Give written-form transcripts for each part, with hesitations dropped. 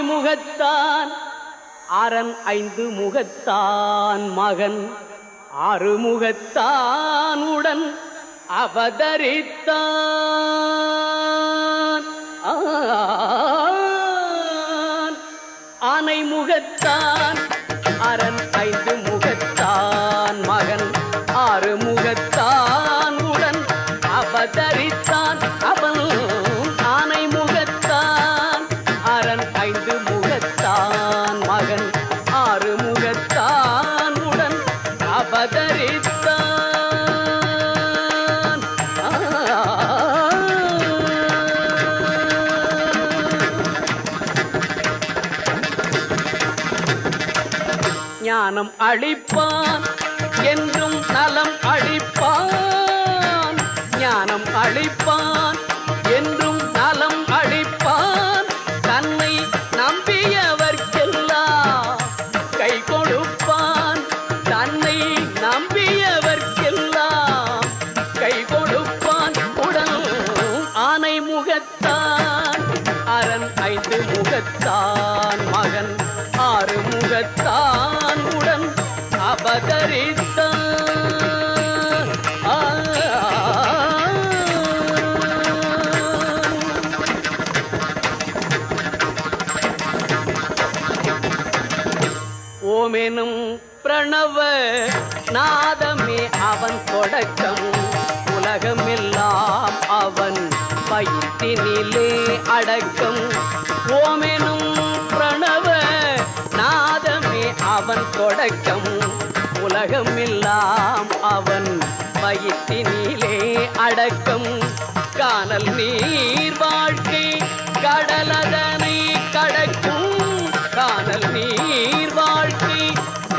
முகத்தான் அரண் 5 முகத்தான் மகன் 6 முகத்தான் உடன் அவதரித்தான். ஆனை முகத்தான் அரண் 5 முகத்தான் மகன் 6 முகத்தான் உடன் அவதரித்தான். அவன் ஆனை முகத்தான் அரண் 5 முகத்தான் மகன் 6 முகத்தான் உடன் அவதரித்தான். ஞானம் அளிப்பான் என்றும் நலம் அளிப்பான். ஞானம் அளிப்பான் என்றும் நலம் அளிப்பான். தன்னை நம்பியவர்க்கெல்லாம் கை கொடுப்பான். தன்னை நம்பியவர்க்கெல்லாம் கை கொடுப்பான். உடன் ஆனை முகத்தான் அரண் 5 முகத்தான் மகன் 6 முகத்தான் உடன் அவதரித்தான். ஓமெனும் பிரணவ நாதமே அவன் தொடக்கம். உலகமெல்லாம் அவன் வயிற்றினிலே அடக்கம். ஓமெனும் பிரணவ நாதமே அவன் தொடக்கம். உலகமெல்லாம் அவன் வயிற்றினிலே அடக்கம். கானல் நீர் வாழ்க்கை கடலதனை கடக்கும். கானல் நீர் வாழ்க்கை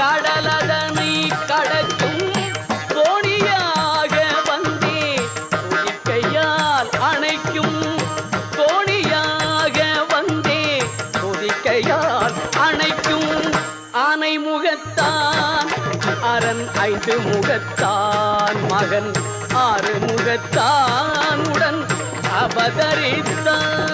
கடலதனை கடக்கும். கோணியாக வந்தே கொதிக்கையால் அணைக்கும். கோணியாக வந்தே கொதிக்கையால் அணைக்கும். ஆனை முகத்தான் அரண் 5 முகத்தான் மகன் 6 முகத்தான் உடன் அவதரித்தான்.